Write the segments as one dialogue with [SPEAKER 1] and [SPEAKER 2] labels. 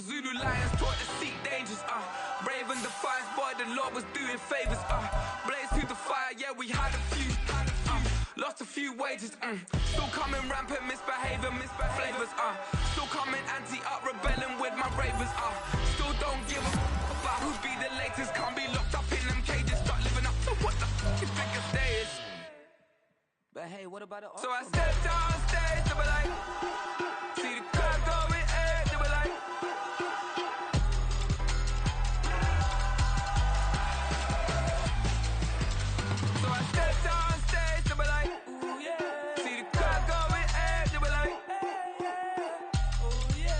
[SPEAKER 1] Zulu lions taught to seek dangers, brave and defiant, boy, the Lord was doing favors, blaze through the fire, yeah, we had a few, lost a few wages, still coming rampant, misbehavior, flavors, still coming anti-up, rebelling with my ravers, still don't give a about who be the latest, can't be locked up in them cages, start living up to what the is biggest day is.
[SPEAKER 2] But hey, what about it?
[SPEAKER 1] So I stepped on stage, they were like, see the crowd going air, they were like, so I stepped on stage, they were like, ooh yeah, see the crowd going air, they were like, oh yeah,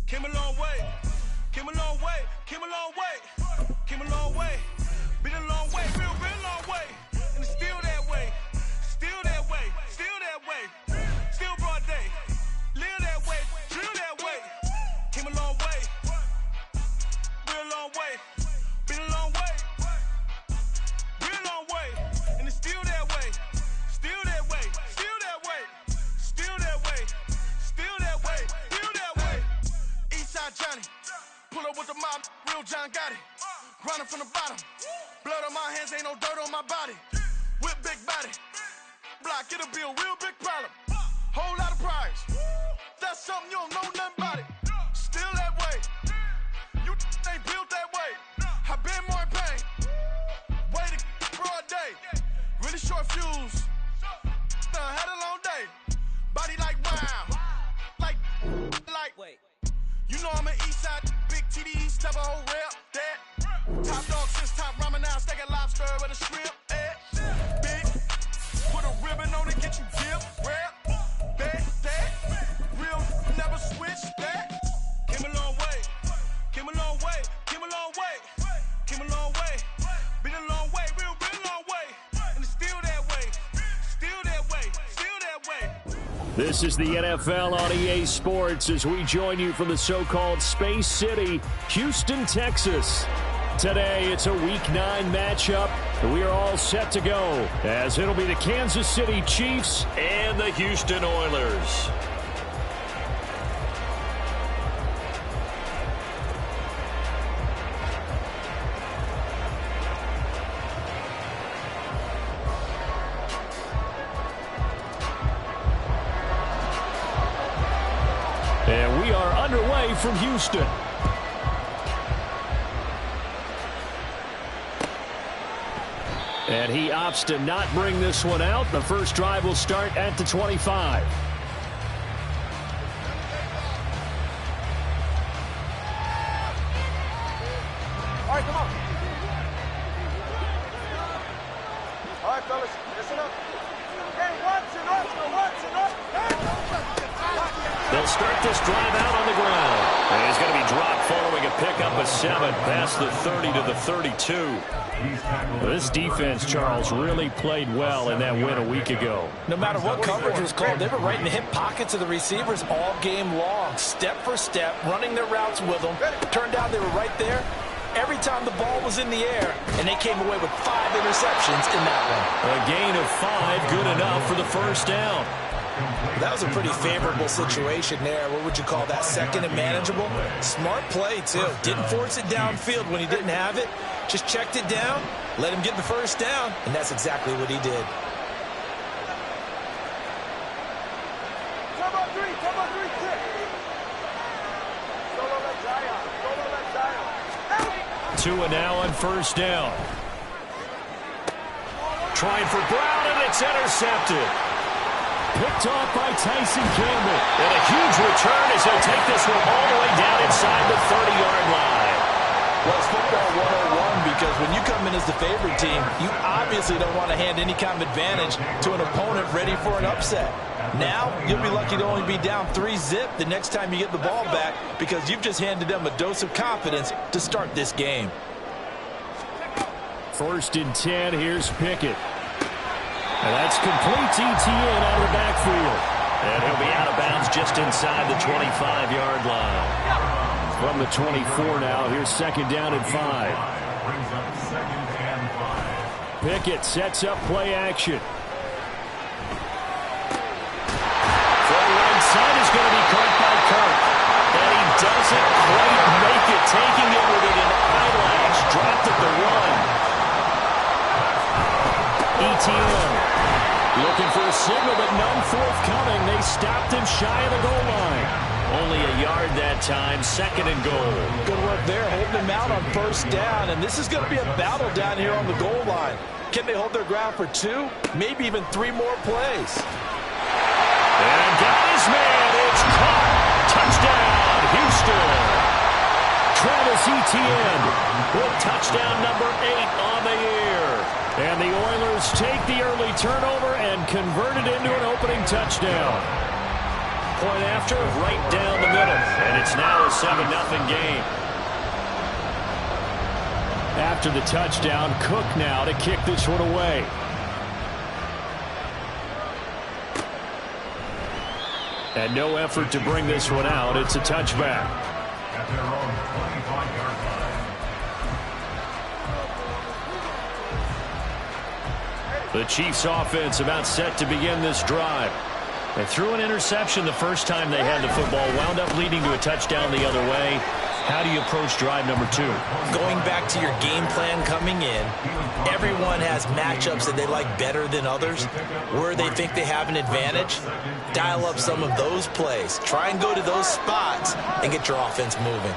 [SPEAKER 3] Came a long way, came a long way, came a long way, came a long way, been a long way, real long way, and it's still that way, still that way, still that way, still broad day, live that way, drill that way, came a long way, real long way, been a long way, real long way, and it's still that way, still that way, still that way, still that way, still that way, still that way. Eastside Johnny, pull up with the mob, real John Gotti, grinding from the bottom, blood on my hands, ain't no dirt on my body, whip big body, block, it'll be a real big problem, whole lot of priors, that's something you don't know nothing about it, still that way, you ain't built that way, I been more in pain, way to broad day, really short fuse, had a long day, body like wow, like,
[SPEAKER 2] Wait.
[SPEAKER 3] you know I'm an east side, big TDE, step a whole rep, that, top dog since top ramen now, steak and lobster with a shrimp, big, put a ribbon on it, get you dip, rap, that, real, never switch, that, came a long way, came a long way, came a long way, came a long way, been a long way, real long way, and it's still that way, still that way, still that way.
[SPEAKER 4] This is the NFL on EA Sports as we join you from the so-called Space City, Houston, Texas. Today, it's a Week 9 matchup. We are all set to go as it'll be the Kansas City Chiefs and the Houston Oilers. And we are underway from Houston. And he opts to not bring this one out. The first drive will start at the 25.
[SPEAKER 3] All right, come on. All right, fellas, listen up. Hey, watching up.
[SPEAKER 4] They'll start this drive out on the ground. And he's going to be dropped following a pickup of 7 past the 30 to the 32. This defense, Charles, really played well in that win a week ago.
[SPEAKER 5] No matter what coverage was called, they were right in the hip pockets of the receivers all game long, step for step, running their routes with them. Turned out they were right there every time the ball was in the air, and they came away with 5 interceptions in that one.
[SPEAKER 4] A gain of 5, good enough for the first down.
[SPEAKER 5] That was a pretty favorable situation there. What would you call that, second and manageable? Smart play, too. Didn't force it downfield when he didn't have it. Just checked it down, let him get the first down, and that's exactly what he did.
[SPEAKER 3] Come on, three, quick. Solo let Zion.
[SPEAKER 4] Tua now on first down. Trying for Brown, and it's intercepted. Picked off by Tyson Campbell. And a huge return as he'll take this one all the way down inside the 30-yard line.
[SPEAKER 5] Well, it's football 101 because when you come in as the favorite team, you obviously don't want to hand any kind of advantage to an opponent ready for an upset. Now, you'll be lucky to only be down 3-zip the next time you get the ball back because you've just handed them a dose of confidence to start this game.
[SPEAKER 4] 1st and 10, here's Pickett. And that's complete to Etienne out of the backfield.
[SPEAKER 6] And he'll be out of bounds just inside the 25-yard line.
[SPEAKER 4] From the 24 now, here's second down and 5. Pickett sets up play action. Full right side is going to be caught by Kirk. And he doesn't quite make it, taking it with an eyelash. Dropped at the 1. Etienne looking for a signal, but none forthcoming. They stopped him shy of the goal line.
[SPEAKER 6] Only a yard that time, second and goal.
[SPEAKER 5] Good work there, holding him out on first down. And this is going to be a battle down here on the goal line. Can they hold their ground for 2, maybe even 3 more plays?
[SPEAKER 4] And got his man. It's caught. Touchdown, Houston. Travis Etienne with touchdown number 8 on the year. And the Oilers take the early turnover and convert it into an opening touchdown.
[SPEAKER 6] Point after, right down the middle. And it's now a 7-0 game.
[SPEAKER 4] After the touchdown, Cook now to kick this one away. And no effort to bring this one out. It's a touchback.
[SPEAKER 7] At their own 25-yard line.
[SPEAKER 4] The Chiefs offense about set to begin this drive.
[SPEAKER 6] They threw an interception the first time they had the football, wound up leading to a touchdown the other way. How do you approach drive number 2?
[SPEAKER 5] Going back to your game plan coming in, everyone has matchups that they like better than others. Where they think they have an advantage, dial up some of those plays. Try and go to those spots and get your offense moving.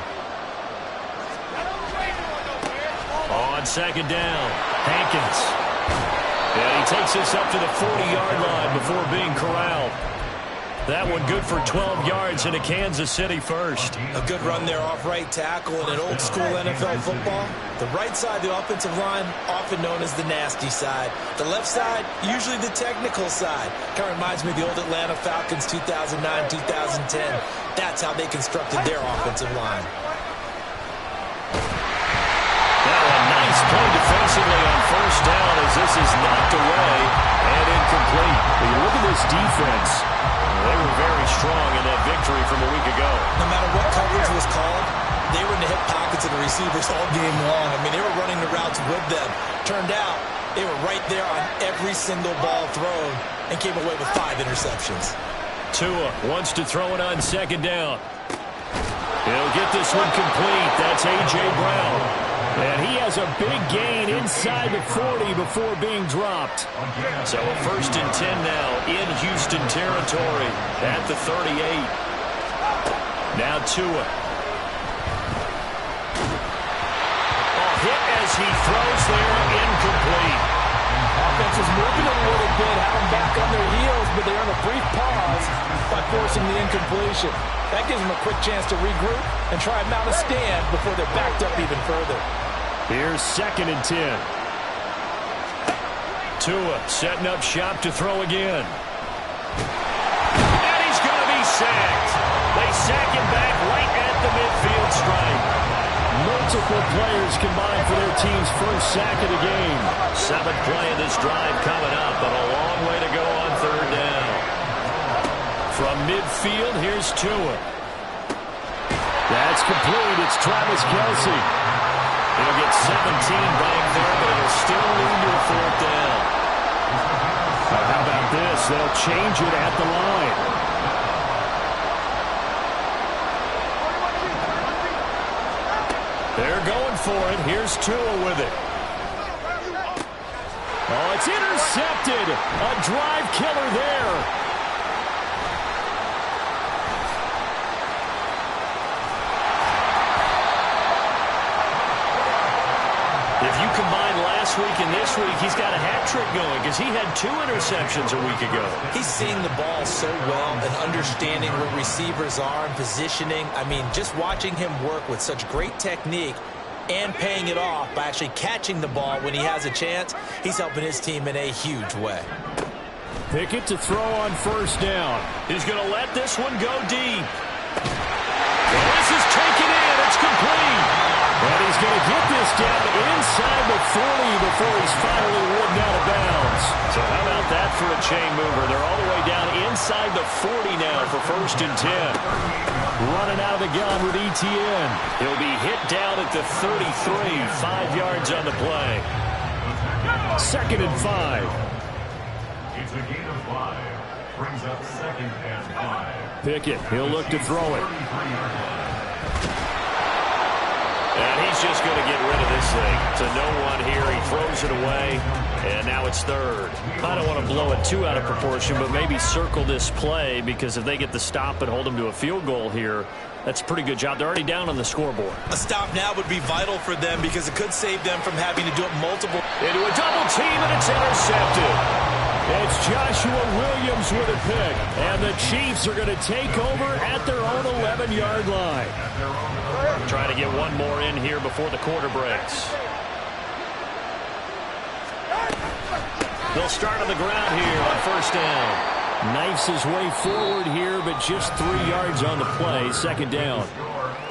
[SPEAKER 6] On second down,
[SPEAKER 4] Hankins. And he takes this up to the 40-yard line before being corralled. That one good for 12 yards into Kansas City first.
[SPEAKER 5] A good run there off right tackle in an old-school NFL football. The right side, the offensive line, often known as the nasty side. The left side, usually the technical side. Kind of reminds me of the old Atlanta Falcons 2009-2010. That's how they constructed their offensive line.
[SPEAKER 4] Now a nice play defensively on first down as this is knocked away and incomplete. When you look at this defense, they were very strong in that victory from a week ago.
[SPEAKER 5] No matter what coverage was called, they were in the hip pockets of the receivers all game long. I mean, they were running the routes with them. Turned out, they were right there on every single ball thrown and came away with 5 interceptions.
[SPEAKER 4] Tua wants to throw it on second down. He'll get this one complete. That's A.J. Brown. And he has a big gain inside the 40 before being dropped.
[SPEAKER 6] So a 1st and 10 now in Houston territory at the 38.
[SPEAKER 4] Now Tua. A hit as he throws there, incomplete.
[SPEAKER 5] Offense was moving a little bit, had them back on their heels, but they earned a brief pause by forcing the incompletion. That gives them a quick chance to regroup and try and mount a stand before they're backed up even further.
[SPEAKER 4] Here's 2nd and 10. Tua setting up shop to throw again. And he's going to be sacked. They sack him back right at the midfield stripe. Multiple players combined for their team's first sack of the game.
[SPEAKER 6] 7th play of this drive coming up, but a long way to go on 3rd down.
[SPEAKER 4] From midfield, here's Tua. That's complete. It's Travis Kelce. He'll get 17 back there, but it'll still lead to a 4th down. Now, how about this? They'll change it at the line. They're going for it. Here's Tua with it. Oh, it's intercepted. A drive killer there. If you combine last week and this week, he's got a hat trick going because he had 2 interceptions a week ago.
[SPEAKER 5] He's seeing the ball so well and understanding where receivers are and positioning. I mean, just watching him work with such great technique and paying it off by actually catching the ball when he has a chance, he's helping his team in a huge way.
[SPEAKER 4] Pickett to throw on first down. He's going to let this one go deep. Well, this is taken in. It's complete. And he's going to get this down inside the 40 before he's finally ridden out of bounds.
[SPEAKER 6] So how about that for a chain mover? They're all the way down inside the 40 now for 1st and 10.
[SPEAKER 4] Running out of the gun with Etienne.
[SPEAKER 6] He'll be hit down at the 33, 5 yards on the play.
[SPEAKER 4] 2nd and 5.
[SPEAKER 7] It's a gain of 5. Brings up 2nd and 5.
[SPEAKER 4] Pickett, he'll look to throw it.
[SPEAKER 6] And he's just going to get rid of this thing. To no one here. He throws it away. And now it's 3rd. I don't want to blow it too out of proportion, but maybe circle this play, because if they get the stop and hold them to a field goal here, that's a pretty good job. They're already down on the scoreboard.
[SPEAKER 5] A stop now would be vital for them because it could save them from having to do it multiple.
[SPEAKER 6] Into a double team, and it's intercepted.
[SPEAKER 4] It's Joshua Williams with a pick. And the Chiefs are going to take over at their own 11-yard line.
[SPEAKER 6] Trying to get one more in here before the quarter breaks. They'll start on the ground here on 1st down.
[SPEAKER 4] Knifes his way forward here, but just 3 yards on the play. 2nd down.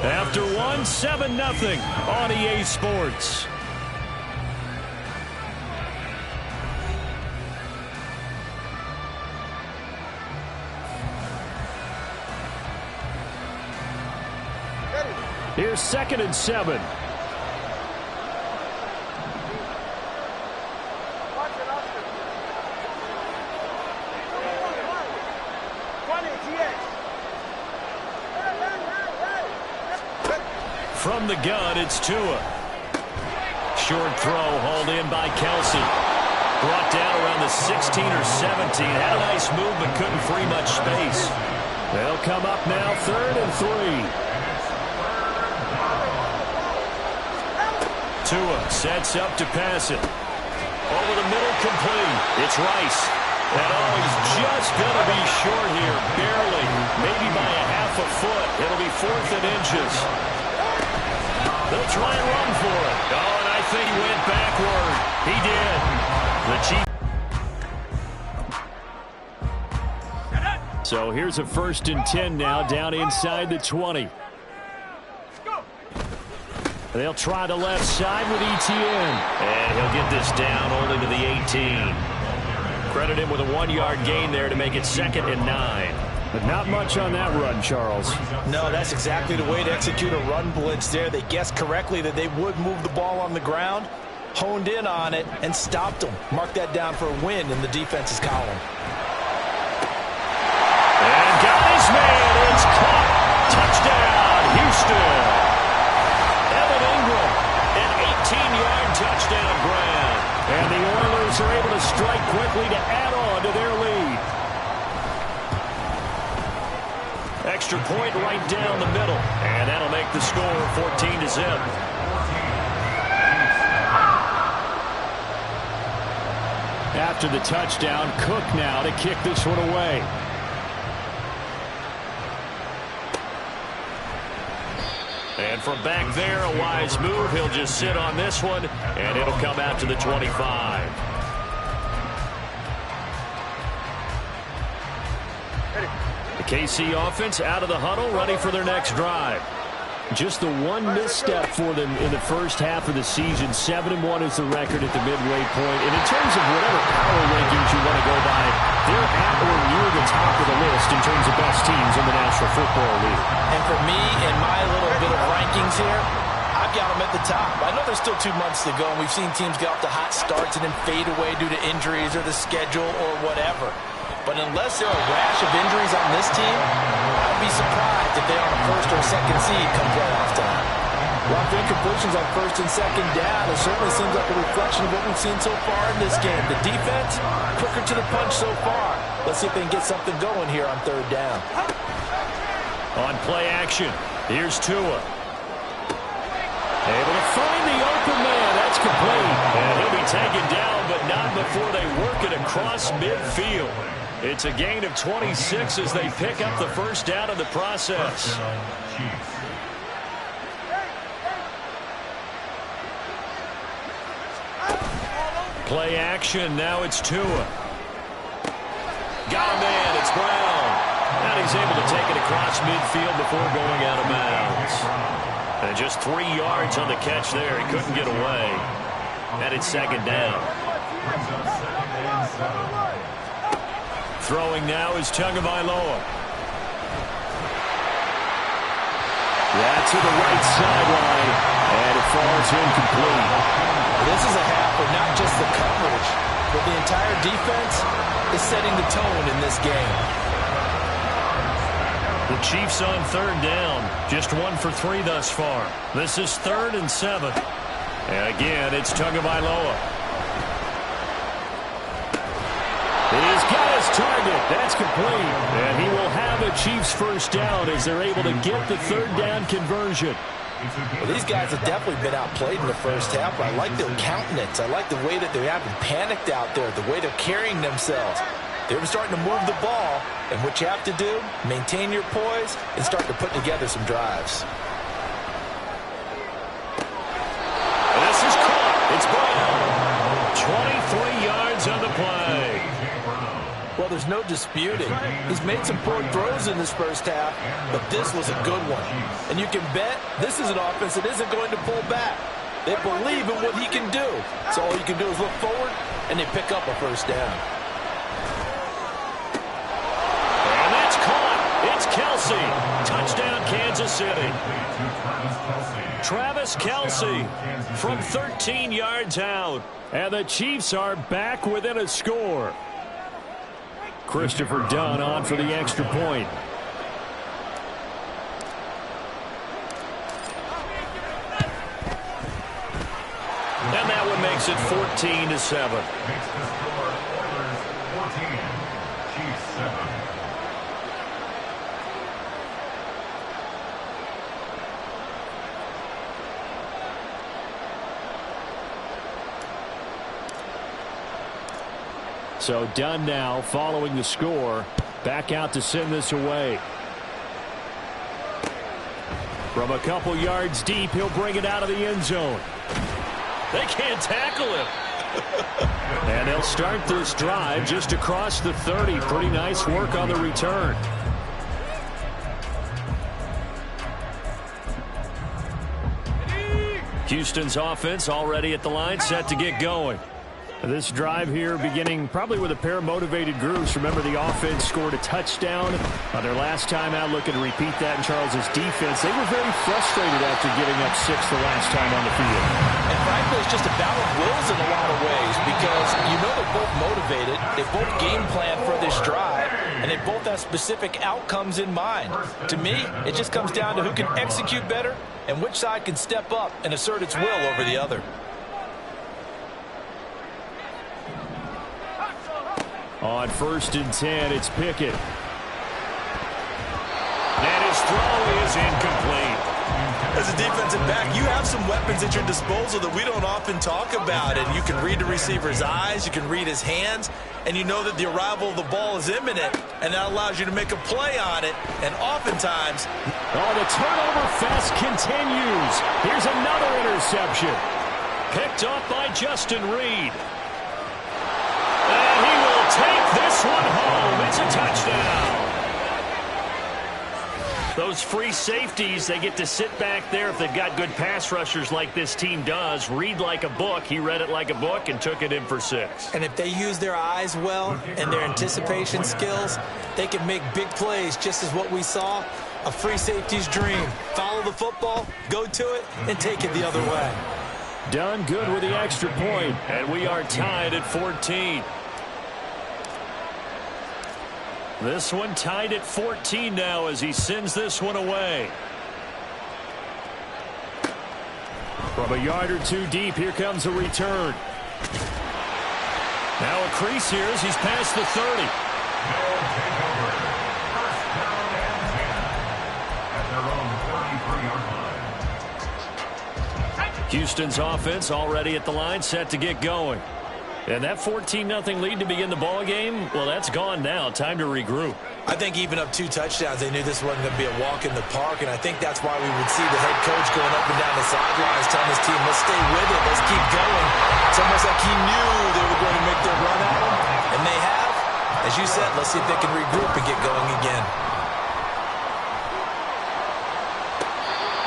[SPEAKER 4] After 1, 7-0 on EA Sports. Here's 2nd and 7. From the gun, it's Tua. Short throw hauled in by Kelsey. Brought down around the 16 or 17. Had a nice move, but couldn't free much space. They'll come up now, 3rd and 3. Tua sets up to pass it. Over the middle, complete. It's Rice. And he's just going to be short here, barely. Maybe by a half a foot. It'll be 4th and inches. They'll try and run for it. Oh, and I think he went backward. He did. The Chiefs. So here's a 1st and 10 now, down inside the 20. They'll try the left side with Etienne.
[SPEAKER 6] And he'll get this down only to the 18. Credit him with a 1-yard gain there to make it 2nd and 9.
[SPEAKER 4] But not much on that run, Charles.
[SPEAKER 5] No, that's exactly the way to execute a run blitz there. They guessed correctly that they would move the ball on the ground, honed in on it, and stopped them. Mark that down for a win in the defense's column.
[SPEAKER 6] And got his man. It's caught. Touchdown, Houston. Evan Ingram, an 18-yard touchdown grab.
[SPEAKER 4] And the Oilers are able to strike quickly to add on to their lead.
[SPEAKER 6] Extra point right down the middle. And that'll make the score 14-0.
[SPEAKER 4] After the touchdown, Cook now to kick this one away.
[SPEAKER 6] And from back there, a wise move. He'll just sit on this one, and it'll come out to the 25. The KC offense out of the huddle, ready for their next drive.
[SPEAKER 4] Just the one misstep for them in the first half of the season. 7-1 is the record at the midway point. And in terms of whatever power rankings you want to go by, they're at or near the top of the list in terms of best teams in the National Football League.
[SPEAKER 5] And for me, in my little bit of rankings here, I've got them at the top. I know there's still 2 months to go, and we've seen teams get off to hot starts and then fade away due to injuries or the schedule or whatever. But unless there are a rash of injuries on this team, I'd be surprised if they're on a 1st or 2nd seed come playoff time. Rough incompletions on 1st and 2nd down. It certainly seems like a reflection of what we've seen so far in this game. The defense, quicker to the punch so far. Let's see if they can get something going here on 3rd down.
[SPEAKER 6] On play action, here's Tua.
[SPEAKER 4] Able to find the open man. That's complete.
[SPEAKER 6] And he'll be taken down, but not before they work it across midfield. It's a gain of 26 as they pick up the 1st down in the process. Play action. Now it's Tua. Got a man. It's Brown. And he's able to take it across midfield before going out of bounds. And just 3 yards on the catch there. He couldn't get away. And it's second down. Throwing now is Tagovailoa.
[SPEAKER 4] Yeah, to the right sideline, and it falls incomplete.
[SPEAKER 5] This is a half of not just the coverage, but the entire defense is setting the tone in this game.
[SPEAKER 6] The Chiefs on third down. Just 1 for 3 thus far. This is 3rd and 7. And again, it's Tagovailoa.
[SPEAKER 4] He's got his target. That's complete. And he will have a Chiefs first down as they're able to get the third down conversion.
[SPEAKER 5] Well, these guys have definitely been outplayed in the first half, but I like their countenance. I like the way that they haven't panicked out there, the way they're carrying themselves. They're starting to move the ball, and what you have to do, maintain your poise and start to put together some drives.
[SPEAKER 6] This is caught. It's Brown. 23 yards on the play.
[SPEAKER 5] Well, there's no disputing. He's made some poor throws in this first half, but this was a good one. And you can bet this is an offense that isn't going to pull back. They believe in what he can do. So all you can do is look forward, and they pick up a first down.
[SPEAKER 6] And that's caught. It's Kelce. Touchdown, Kansas City. Travis Kelce from 13 yards out.
[SPEAKER 4] And the Chiefs are back within a score. Christopher Dunn on for the extra point.
[SPEAKER 6] And that one makes it 14-7.
[SPEAKER 7] Makes the score Oilers 14, Chiefs 7.
[SPEAKER 4] So Dunn now following the score. Back out to send this away. From a couple yards deep, he'll bring it out of the end zone.
[SPEAKER 6] They can't tackle him.
[SPEAKER 4] And they'll start this drive just across the 30. Pretty nice work on the return.
[SPEAKER 6] Houston's offense already at the line, set to get going.
[SPEAKER 4] This drive here beginning probably with a pair of motivated groups. Remember, the offense scored a touchdown on their last time out. Looking to repeat that in Charles's defense. They were very frustrated after giving up 6 the last time on the field.
[SPEAKER 5] And frankly, it's just a battle of wills in a lot of ways because you know they're both motivated. They both game plan for this drive, and they both have specific outcomes in mind. To me, it just comes down to who can execute better and which side can step up and assert its will over the other.
[SPEAKER 4] On 1st and 10, it's Pickett.
[SPEAKER 6] And his throw is incomplete.
[SPEAKER 5] As a defensive back, you have some weapons at your disposal that we don't often talk about. And you can read the receiver's eyes, you can read his hands, and you know that the arrival of the ball is imminent, and that allows you to make a play on it. And oftentimes...
[SPEAKER 4] Oh, the turnover fest continues. Here's another interception.
[SPEAKER 6] Picked off by Justin Reed. And he will take this one home. It's a touchdown. Those free safeties, they get to sit back there if they've got good pass rushers like this team does. Read like a book. He read it like a book and took it in for 6.
[SPEAKER 5] And if they use their eyes well and their anticipation skills, they can make big plays, just as what we saw. A free safety's dream. Follow the football, go to it, and take it the other way.
[SPEAKER 4] Done good with the extra point.
[SPEAKER 6] And we are tied at 14. This one tied at 14 now as he sends this one away.
[SPEAKER 4] From a yard or 2 deep, here comes a return.
[SPEAKER 6] Now a crease here as he's past the 30. Houston's offense already at the line, set to get going. And that 14-0 lead to begin the ball game, well, that's gone now. Time to regroup.
[SPEAKER 5] I think even up 2 touchdowns, they knew this wasn't going to be a walk in the park, and I think that's why we would see the head coach going up and down the sidelines telling his team, let's stay with it, let's keep going. It's almost like he knew they were going to make their run at him, and they have. As you said, let's see if they can regroup and get going again.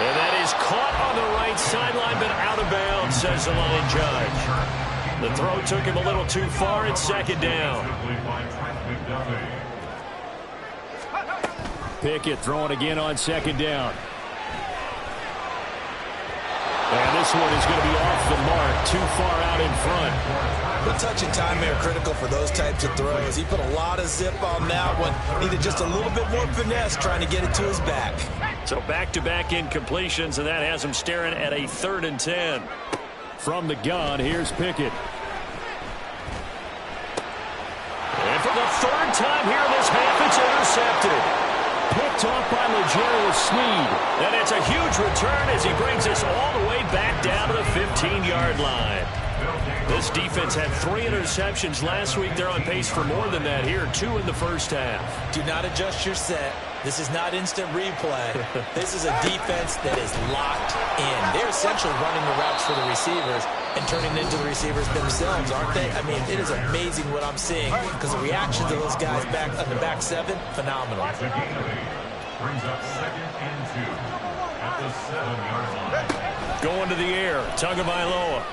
[SPEAKER 6] And that is is caught on the right sideline, but out of bounds, says the line judge. The throw took him a little too far. It's second down.
[SPEAKER 4] Pickett throwing again on second down. And this one is going to be off the mark, too far out in front.
[SPEAKER 5] The touch and time are critical for those types of throws. He put a lot of zip on that one. Needed just a little bit more finesse trying to get it to his back.
[SPEAKER 6] So back-to-back incompletions, and that has him staring at a 3rd and 10.
[SPEAKER 4] From the gun, here's Pickett.
[SPEAKER 6] And for the 3rd time here this half, it's intercepted.
[SPEAKER 4] Picked off by L'Jarius Sneed.
[SPEAKER 6] And it's a huge return as he brings us all the way back down to the 15-yard line. This defense had 3 interceptions last week. They're on pace for more than that here, 2 in the first half.
[SPEAKER 5] Do not adjust your set. This is not instant replay. This is a defense that is locked in. They're essentially running the routes for the receivers and turning into the receivers themselves, aren't they? I mean, it is amazing what I'm seeing because the reactions of those guys back on the back 7, phenomenal.
[SPEAKER 7] Brings up 2nd and 2 at the 7-yard line.
[SPEAKER 6] Going to the air, Tagovailoa.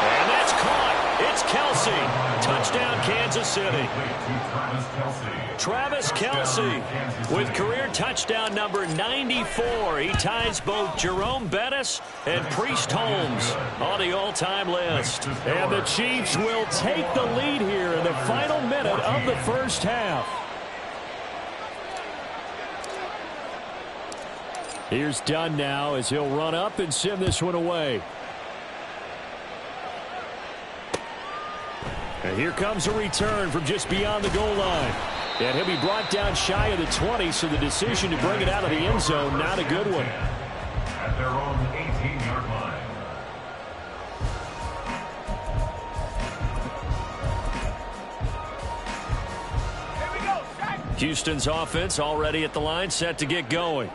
[SPEAKER 6] And that's caught. It's Kelce. Touchdown, Kansas City. Travis Kelce with career touchdown number 94. He ties both Jerome Bettis and Priest Holmes on the all-time list.
[SPEAKER 4] And the Chiefs will take the lead here in the final minute of the first half. Here's Dunn now as he'll run up and send this one away. And here comes a return from just beyond the goal line. And he'll be brought down shy of the 20, so the decision to bring it out of the end zone, not a good one.
[SPEAKER 7] At their own 18-yard line.
[SPEAKER 6] Houston's offense already at the line, set to get going.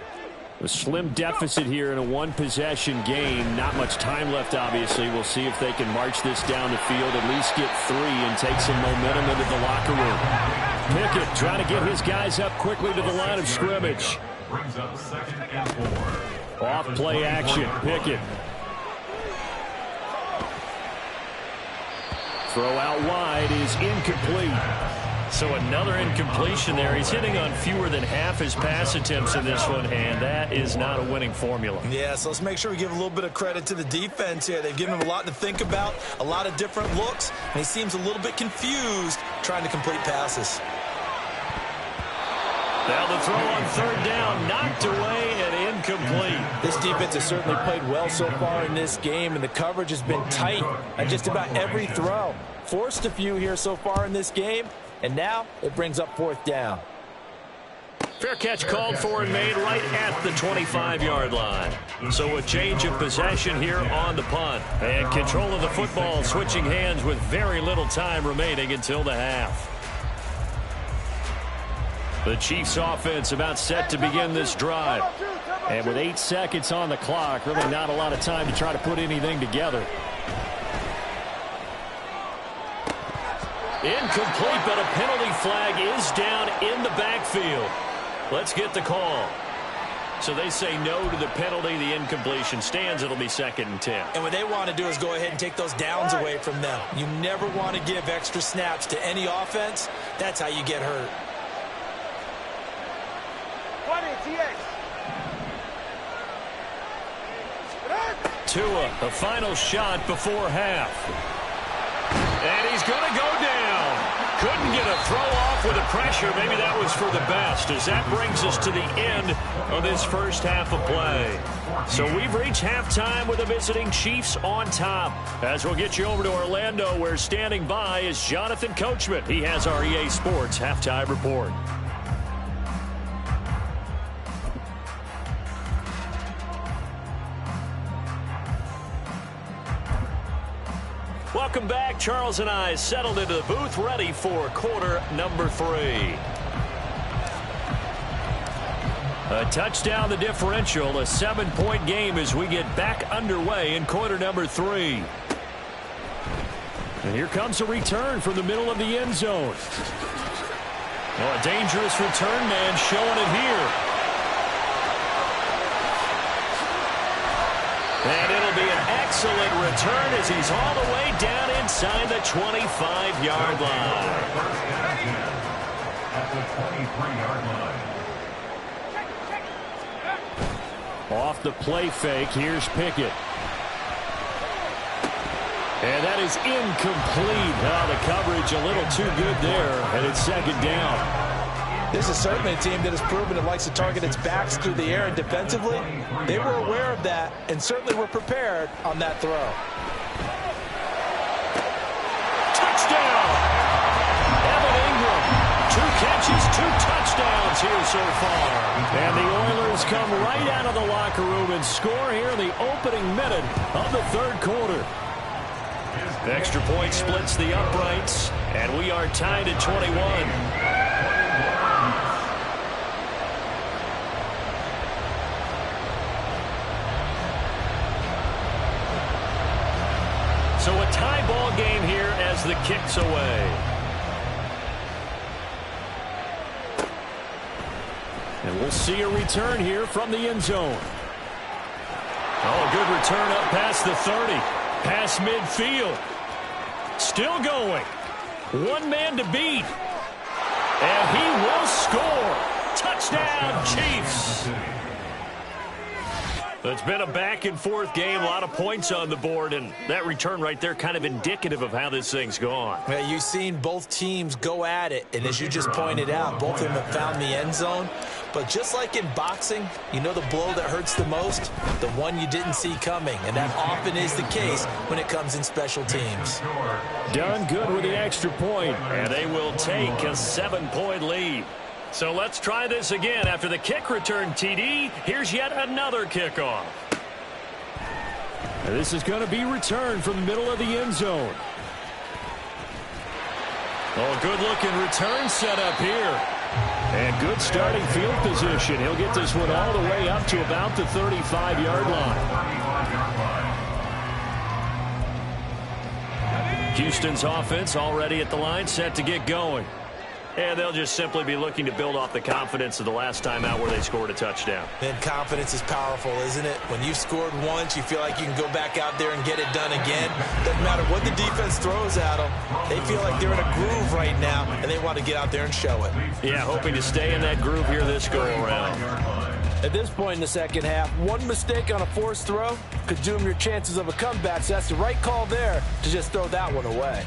[SPEAKER 4] A slim deficit here in a one-possession game. Not much time left, obviously. We'll see if they can march this down the field, at least get 3, and take some momentum into the locker room. Pickett trying to get his guys up quickly to the line of scrimmage.
[SPEAKER 7] Brings up 2nd and 4.
[SPEAKER 4] Off play action, Pickett. Throw out wide is incomplete.
[SPEAKER 6] So another incompletion there. He's hitting on fewer than half his pass attempts in this one, and that is not a winning formula.
[SPEAKER 5] Yeah, so let's make sure we give a little bit of credit to the defense here. They've given him a lot to think about, a lot of different looks, and he seems a little bit confused trying to complete passes.
[SPEAKER 6] Now the throw on 3rd down, knocked away and incomplete.
[SPEAKER 5] This defense has certainly played well so far in this game, and the coverage has been tight on just about every throw. Forced a few here so far in this game, and now it brings up 4th down.
[SPEAKER 6] Fair catch called for and made right at the 25-yard line. So a change of possession here on the punt. And control of the football switching hands with very little time remaining until the half. The Chiefs offense about set to begin this drive.
[SPEAKER 4] And with 8 seconds on the clock, really not a lot of time to try to put anything together.
[SPEAKER 6] Incomplete, but a penalty flag is down in the backfield. Let's get the call. So they say no to the penalty. The incompletion stands. It'll be 2nd and 10.
[SPEAKER 5] And what they want to do is go ahead and take those downs away from them. You never want to give extra snaps to any offense. That's how you get hurt.
[SPEAKER 6] Tua, the final shot before half. And he's going to go down. Couldn't get a throw off with the pressure. Maybe that was for the best, as that brings us to the end of this first half of play. So we've reached halftime with the visiting Chiefs on top. As we'll get you over to Orlando, where standing by is Jonathan Coachman. He has our EA Sports halftime report. Welcome back. Charles and I settled into the booth, ready for quarter number 3. A touchdown, the differential, a 7-point game as we get back underway in quarter number 3.
[SPEAKER 4] And here comes a return from the middle of the end zone.
[SPEAKER 6] Well, a dangerous return man showing it here.
[SPEAKER 4] excellent return as he's all the way down inside the 25-yard line.
[SPEAKER 7] At the 23-yard line.
[SPEAKER 4] Off the play fake, here's Pickett. And that is incomplete. Oh, the coverage a little too good there, and it's second down.
[SPEAKER 5] This is certainly a team that has proven it likes to target its backs through the air, and defensively, they were aware of that and certainly were prepared on that throw.
[SPEAKER 4] Touchdown! Evan Ingram, 2 catches, 2 touchdowns here so far. And the Oilers come right out of the locker room and score here in the opening minute of the third quarter. Extra point splits the uprights, and we are tied at 21. So a tie ball game here as the kick's away. And we'll see a return here from the end zone. Oh, good return up past the 30. Past midfield. Still going. One man to beat. And he will score. Touchdown, Chiefs. It's been a back-and-forth game, a lot of points on the board, and that return right there kind of indicative of how this thing's gone.
[SPEAKER 5] Yeah, you've seen both teams go at it, and as you just pointed out, both of them have found the end zone. But just like in boxing, you know the blow that hurts the most? The one you didn't see coming, and that often is the case when it comes in special teams.
[SPEAKER 4] Done good with the extra point, and they will take a 7-point lead. So let's try this again. After the kick return, TD, here's yet another kickoff. And this is going to be returned from the middle of the end zone. Oh, good-looking return set up here. And good starting field position. He'll get this one all the way up to about the 35-yard line. Houston's offense already at the line, set to get going. And they'll just simply be looking to build off the confidence of the last time out where they scored a touchdown.
[SPEAKER 5] And confidence is powerful, isn't it? When you've scored once, you feel like you can go back out there and get it done again. Doesn't matter what the defense throws at them. They feel like they're in a groove right now, and they want to get out there and show it.
[SPEAKER 4] Yeah, hoping to stay in that groove here this go-around.
[SPEAKER 5] At this point in the second half, one mistake on a forced throw could doom your chances of a comeback, so that's the right call there to just throw that one away.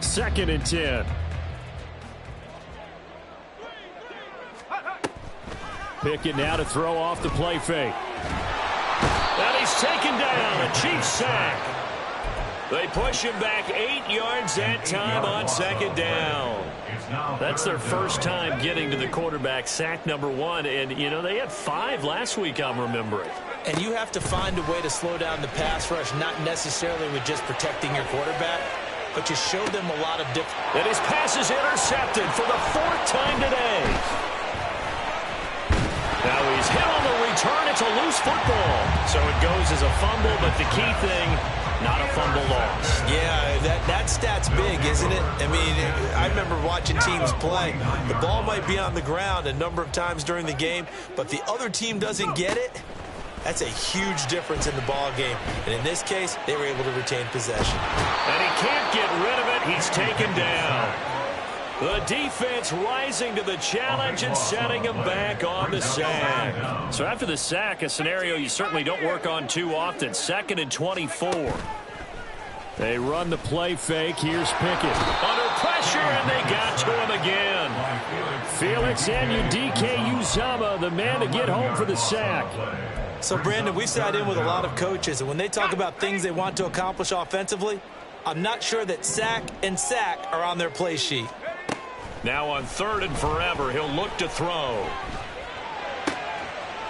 [SPEAKER 4] 2nd and 10. Pickett now to throw off the play fake. And he's taken down. A Chiefs sack. They push him back 8 yards that time on 2nd down. That's their first time getting to the quarterback, sack number 1. And, you know, they had 5 last week, I'm remembering.
[SPEAKER 5] And you have to find a way to slow down the pass rush, not necessarily with just protecting your quarterback, but you show them a lot of different.
[SPEAKER 4] And his pass is intercepted for the 4th time today. Now he's hit on the return. It's a loose football. So it goes as a fumble, but the key thing, not a fumble loss.
[SPEAKER 5] Yeah, that stat's big, isn't it? I mean, I remember watching teams play. The ball might be on the ground a number of times during the game, but the other team doesn't get it. That's a huge difference in the ball game. And in this case, they were able to retain possession.
[SPEAKER 4] And he can't get rid of it. He's taken down. The defense rising to the challenge and setting him back on the sack. So after the sack, a scenario you certainly don't work on too often. 2nd and 24. They run the play fake. Here's Pickett. Under pressure, and they got to him again. Felix Anudike-Uzomah, the man to get home for the sack.
[SPEAKER 5] So, Brandon, we sat in with a lot of coaches, and when they talk about things they want to accomplish offensively, I'm not sure that sack and sack are on their play sheet.
[SPEAKER 4] Now on 3rd and forever, he'll look to throw.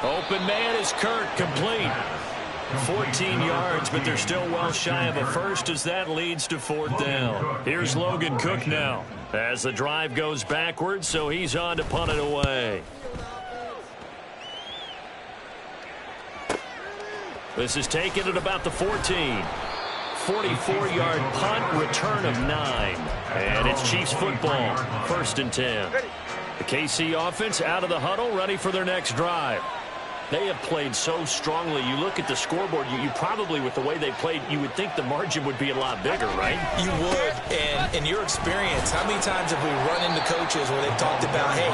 [SPEAKER 4] Open man is Kirk, complete. 14 yards, but they're still well shy of a first as that leads to 4th down. Here's Logan Cook now as the drive goes backwards, so he's on to punt it away. This is taken at about the 14. 44-yard punt, return of 9. And it's Chiefs football, 1st and 10. The KC offense out of the huddle, ready for their next drive.
[SPEAKER 6] They have played so strongly. You look at the scoreboard, you probably, with the way they played, you would think the margin would be a lot bigger, right?
[SPEAKER 5] You would. And in your experience, how many times have we run into coaches where they've talked about, hey,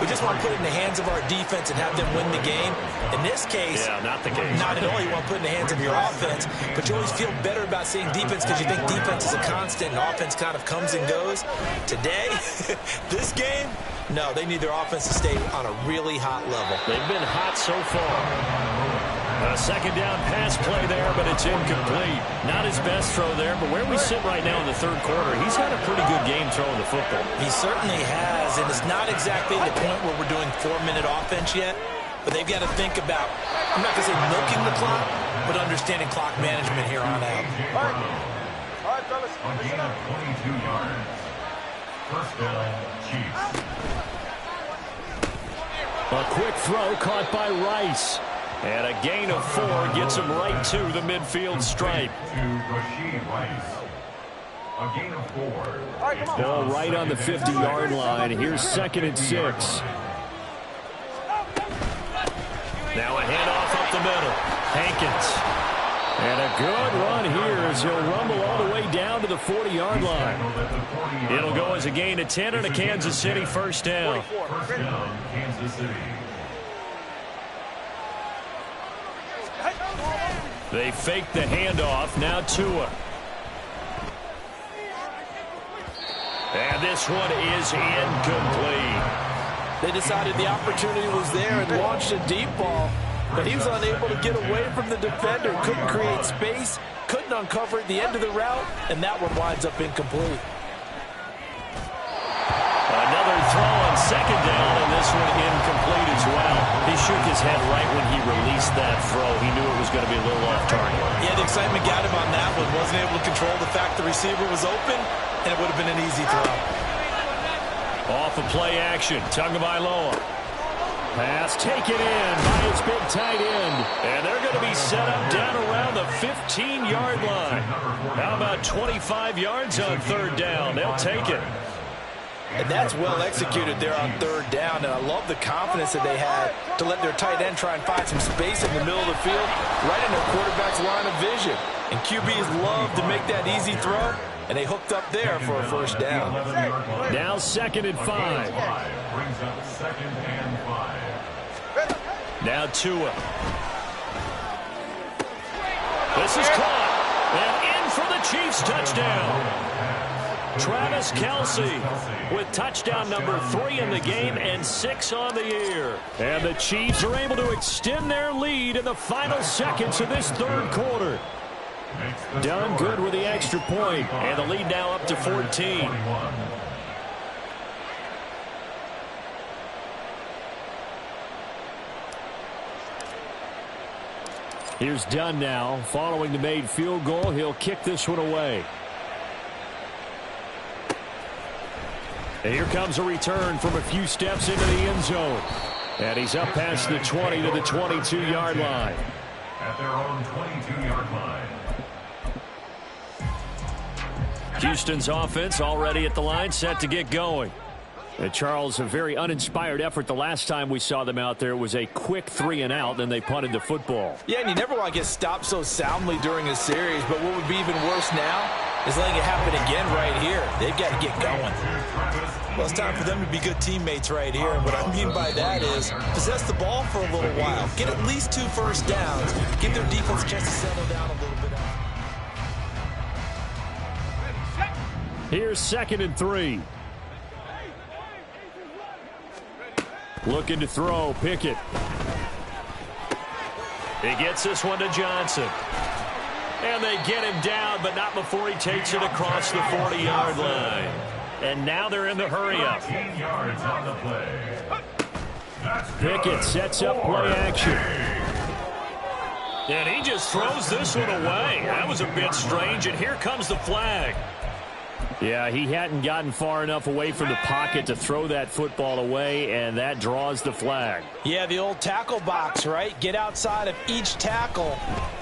[SPEAKER 5] we just want to put it in the hands of our defense and have them win the game? In this case,
[SPEAKER 6] yeah, not the case.
[SPEAKER 5] Not at all. You want to put it in the hands of your offense, but you always feel better about seeing defense because you think defense is a constant and offense kind of comes and goes. Today, this game, no, they need their offense to stay on a really hot level.
[SPEAKER 6] They've been hot so far. A second down pass play there, but it's incomplete. Not his best throw there, but where we sit right now in the third quarter, he's had a pretty good game throwing the football.
[SPEAKER 5] He certainly has, and it's not exactly the point where we're doing 4-minute offense yet, but they've got to think about, I'm not going to say milking the clock, but understanding clock management here on out.
[SPEAKER 3] All right, fellas.
[SPEAKER 7] A gain of 22 yards. First down, Chiefs.
[SPEAKER 4] A quick throw caught by Rice. And a gain of 4 gets him right to the midfield stripe.
[SPEAKER 7] To Rashid Rice. A gain of 4.
[SPEAKER 4] Ball right on the 50-yard line. Here's 2nd and 6.
[SPEAKER 6] Now a handoff up the middle. Hankins.
[SPEAKER 4] And a good run here as he'll rumble all the way down to the 40-yard line.
[SPEAKER 6] It'll go as a gain of 10 and a Kansas City first down.
[SPEAKER 7] First down, Kansas City.
[SPEAKER 4] They fake the handoff. Now Tua.
[SPEAKER 6] And this one is incomplete.
[SPEAKER 5] They decided the opportunity was there and launched a deep ball, but he was unable to get away from the defender, couldn't create space, couldn't uncover at the end of the route, and that one winds up incomplete.
[SPEAKER 6] Another throw on second down, and this one incomplete as well. He shook his head right when he released that throw. He knew it was going to be a little off target.
[SPEAKER 5] Yeah, the excitement got him on that one. Wasn't able to control the fact the receiver was open, and it would have been an easy throw.
[SPEAKER 4] Off of play action, Tagovailoa. Pass taken in by his big tight end.
[SPEAKER 6] And they're going to be set up down around the 15-yard line. How about 25 yards on third down? They'll take it.
[SPEAKER 5] And that's well executed there on third down, and I love the confidence that they had to let their tight end try and find some space in the middle of the field, right in their quarterback's line of vision. And QBs love to make that easy throw, and they hooked up there for a first down.
[SPEAKER 4] Now 2nd and 5.
[SPEAKER 7] Brings up 2nd and 5.
[SPEAKER 4] Now Tua.
[SPEAKER 6] This is caught. And in for the Chiefs touchdown. Travis Kelce with touchdown number 3 in the game and 6 on the year.
[SPEAKER 4] And the Chiefs are able to extend their lead in the final seconds of this third quarter. Done good with the extra point.
[SPEAKER 6] And the lead now up to 14.
[SPEAKER 4] Here's Dunn now. Following the made field goal, he'll kick this one away. And here comes a return from a few steps into the end zone. And he's up past the 20 to the 22-yard line.
[SPEAKER 7] At their own 22-yard line.
[SPEAKER 4] Houston's offense already at the line, set to get going. And Charles, a very uninspired effort the last time we saw them out there. It was a quick 3 and out, then they punted the football.
[SPEAKER 5] Yeah, and you never want to get stopped so soundly during a series, but what would be even worse now is letting it happen again right here. They've got to get going. Well, it's time for them to be good teammates right here, and what I mean by that is possess the ball for a little while, get at least 2 first downs, give their defense a chance to settle down a little bit.
[SPEAKER 4] Here's 2nd and 3. Looking to throw, Pickett.
[SPEAKER 6] He gets this one to Johnson. And they get him down, but not before he takes it across the 40-yard line. And now they're in the hurry-up.
[SPEAKER 7] 15 yards on the play.
[SPEAKER 4] Pickett sets up play action.
[SPEAKER 6] And he just throws this one away. That was a bit strange, and here comes the flag.
[SPEAKER 4] Yeah, he hadn't gotten far enough away from the pocket to throw that football away, and that draws the flag.
[SPEAKER 5] Yeah, the old tackle box, right? Get outside of each tackle,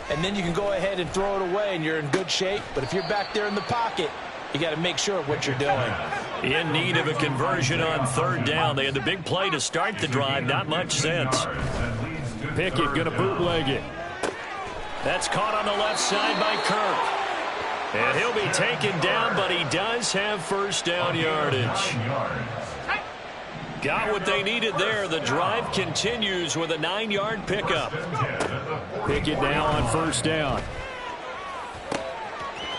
[SPEAKER 5] and then you can go ahead and throw it away, and you're in good shape. But if you're back there in the pocket, you got to make sure of what you're doing.
[SPEAKER 6] In need of a conversion on third down. They had the big play to start the drive. Not much sense.
[SPEAKER 4] Pickett going to bootleg it. That's caught on the left side by Kirk. And he'll be taken down, but he does have first down yardage. Got what they needed there. The drive continues with a 9-yard pickup. Pickett now on first down.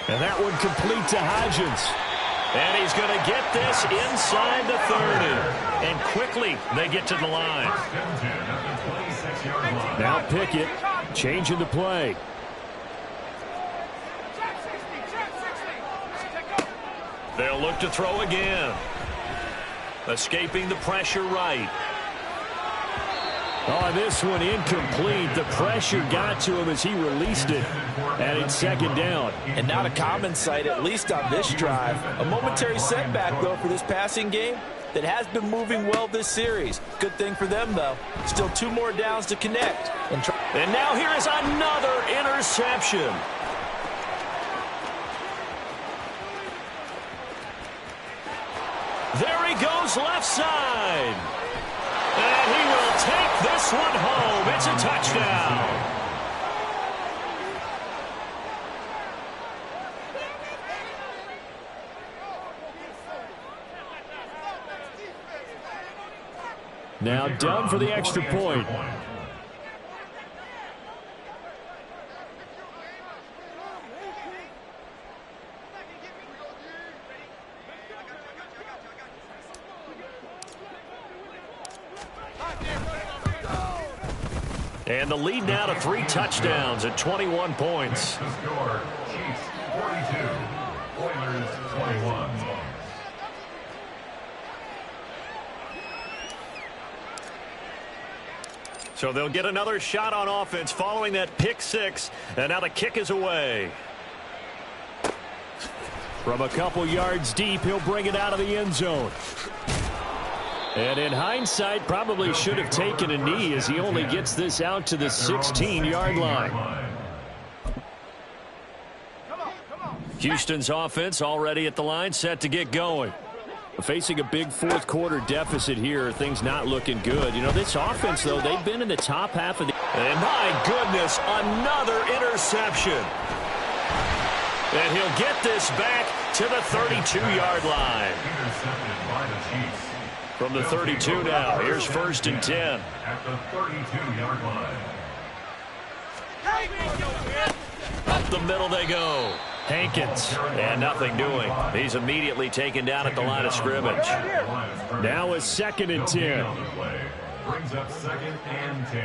[SPEAKER 4] And that one complete to Hodgins. And he's going to get this inside the 30. And quickly they get to the line. Now Pickett changing the play. They'll look to throw again. Escaping the pressure right. Oh, this one incomplete. The pressure got to him as he released it. And it's second down.
[SPEAKER 5] And not a common sight, at least on this drive. A momentary setback, though, for this passing game that has been moving well this series. Good thing for them, though. Still 2 more downs to connect.
[SPEAKER 4] And now here is another interception. There he goes left side. And he will take this one home. It's a touchdown. Now done for the extra point. And the lead now to 3 touchdowns at 21 points.
[SPEAKER 7] The score, Chiefs 42, Oilers 21.
[SPEAKER 4] So they'll get another shot on offense following that pick 6. And now the kick is away. From a couple yards deep, he'll bring it out of the end zone. And in hindsight, probably should have taken a knee as he only gets this out to the 16-yard line. Houston's offense already at the line, set to get going. Facing a big fourth-quarter deficit here, things not looking good. You know, this offense, though, they've been in the top half of the... And my goodness, another interception. And he'll get this back to the 32-yard line. From the 32 now, here's 1st and 10.
[SPEAKER 7] At the 32-yard line.
[SPEAKER 4] Up the middle they go. Hankins, and nothing doing. He's immediately taken down at the line of scrimmage. Now is 2nd and 10.
[SPEAKER 7] Brings up 2nd and 10.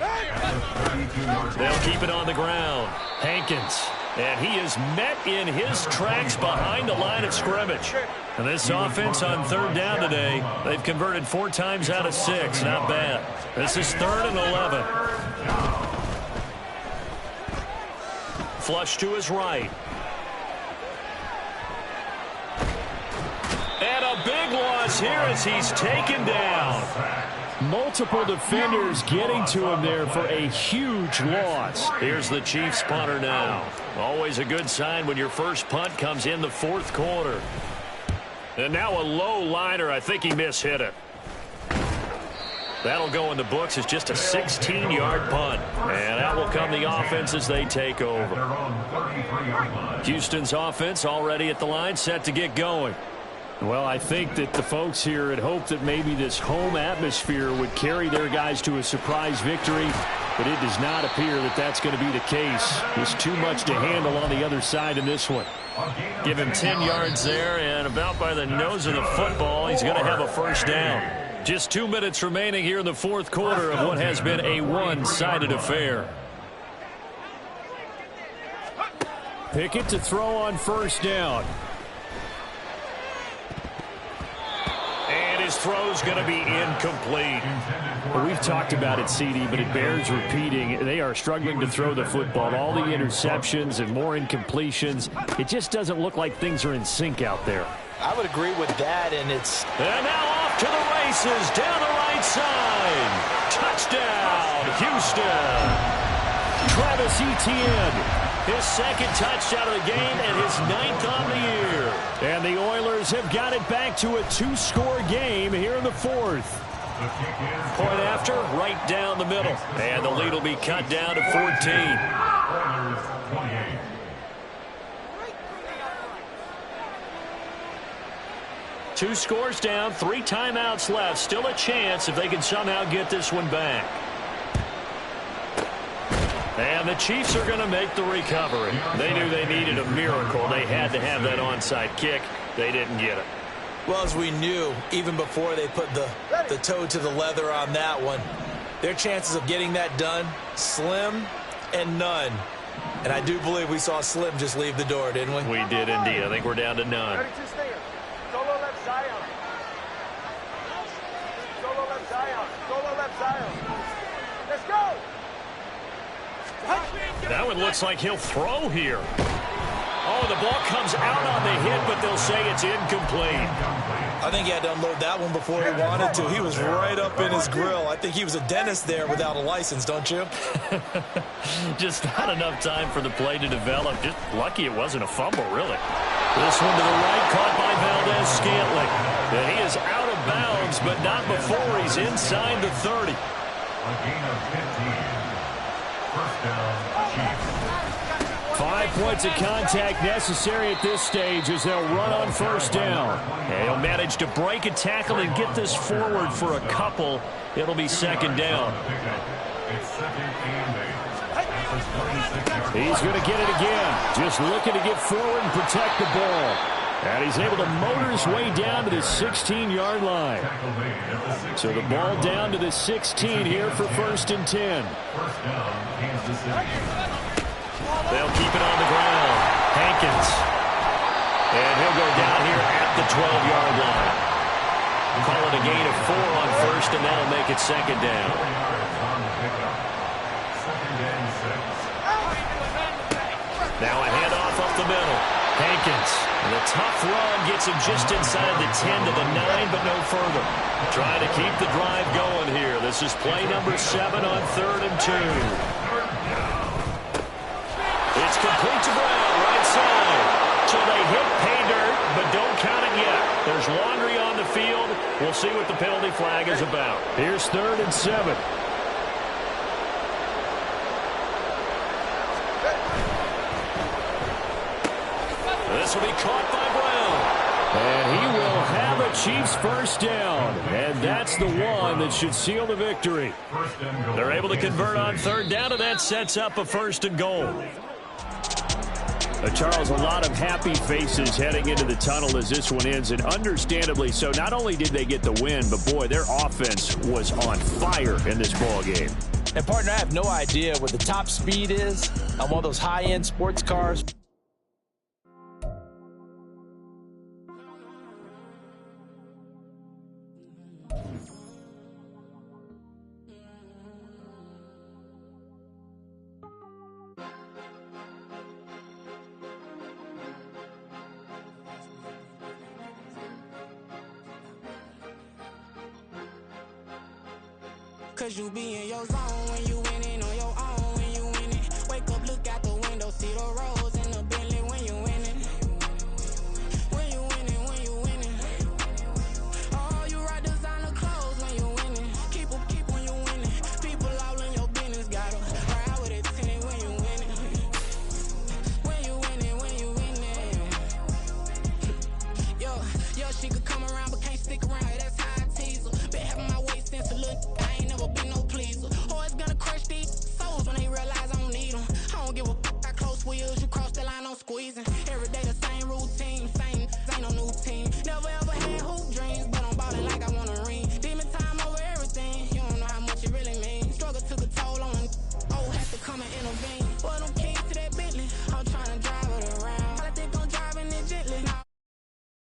[SPEAKER 7] At the 32-yard line.
[SPEAKER 4] They'll keep it on the ground. Hankins, and he is met in his tracks behind the line of scrimmage. And this offense on 3rd down today, they've converted 4 times out of 6. Not bad. This is 3rd and 11. Flush to his right. And a big loss here as he's taken down. Multiple defenders getting to him there for a huge loss. Here's the Chiefs punter now. Always a good sign when your first punt comes in the 4th quarter. And now a low liner. I think he mishit it. That'll go in the books as just a 16-yard punt. And that will come the offense as they take over. Houston's offense already at the line, set to get going. Well, I think that the folks here had hoped that maybe this home atmosphere would carry their guys to a surprise victory, but it does not appear that that's going to be the case. There's too much to handle on the other side in this one. Give him 10 yards there, and about by the nose of the football, he's going to have a first down. Just 2 minutes remaining here in the 4th quarter of what has been a one-sided affair. Pickett to throw on first down. And his throw's going to be incomplete. Well, we've talked about it, CD, but it bears repeating. They are struggling to throw the football. All the interceptions and more incompletions. It just doesn't look like things are in sync out there.
[SPEAKER 5] I would agree with that, and it's...
[SPEAKER 4] And now off to the races, down the right side. Touchdown, Houston. Travis Etienne, his 2nd touchdown of the game and his 9th on the year. And the Oilers have got it back to a 2-score game here in the 4th. Point after, right down the middle. And the lead will be cut down to 14.
[SPEAKER 7] Oilers 28.
[SPEAKER 4] Two scores down, 3 timeouts left. Still a chance if they can somehow get this one back. And the Chiefs are going to make the recovery. They knew they needed a miracle. They had to have that onside kick. They didn't get it.
[SPEAKER 5] Well, as we knew, even before they put the toe to the leather on that one, their chances of getting that done, slim and none. And I do believe we saw Slim just leave the door, didn't we?
[SPEAKER 4] We did indeed. I think we're down to none.
[SPEAKER 3] 32 Stinger. Solo left Zion. Solo left Zion. Solo left Zion. Let's go.
[SPEAKER 4] That one looks like he'll throw here. Oh, the ball comes out on the hit, but they'll say it's incomplete.
[SPEAKER 5] I think he had to unload that one before he wanted to. He was right up in his grill. I think he was a dentist there without a license, don't you?
[SPEAKER 4] Just not enough time for the play to develop. Just lucky it wasn't a fumble, really. This one to the right, caught by Valdes-Scantling. And he is out of bounds, but not before he's inside the 30.
[SPEAKER 7] A gain of 15. First down, Chiefs.
[SPEAKER 4] 5 points of contact necessary at this stage as they'll run on first down. And he'll manage to break a tackle and get this forward for a couple. It'll be second down.
[SPEAKER 7] It's second and 8.
[SPEAKER 4] He's going to get it again. Just looking to get forward and protect the ball. And he's able to motor his way down to the 16-yard line. So the ball down to the 16 here for first and 10.
[SPEAKER 7] First down, Kansas City.
[SPEAKER 4] They'll keep it on the ground. Hankins. And he'll go down here at the 12-yard line. Call it a gain of 4 on first, and that'll make it second down. Now a handoff up the middle. Hankins. And a tough run gets him just inside the 10 to the 9, but no further. Trying to keep the drive going here. This is play number 7 on 3rd and 2. It's complete to Brown, right side. So they hit pay dirt, but don't count it yet. There's laundry on the field. We'll see what the penalty flag is about. Here's 3rd and 7. This will be caught by Brown. And he will have a Chiefs first down. And that's the one that should seal the victory. They're able to convert on 3rd down, and that sets up a 1st and goal. Charles, a lot of happy faces heading into the tunnel as this one ends, and understandably so. Not only did they get the win, but boy, their offense was on fire in this ball game.
[SPEAKER 5] And partner, I have no idea what the top speed is on one of those high-end sports cars.
[SPEAKER 8] Cause you be in your zone when you winning on your own when you winning. Wake up, look out the window, see the roads in the Bentley when you winning. When you winning, when you winning. Oh, you ride designer clothes when you winning. Keep when you winning. People all in your business, gotta ride with it tinted when you winning. When you winning, when you winning. Yo, she could come around but can't stick around. That's how I tease her. Been having my waist since a little. Been no pleaser. Always gonna crush these souls when they realize I don't need them. I don't give a f*** how close we is. You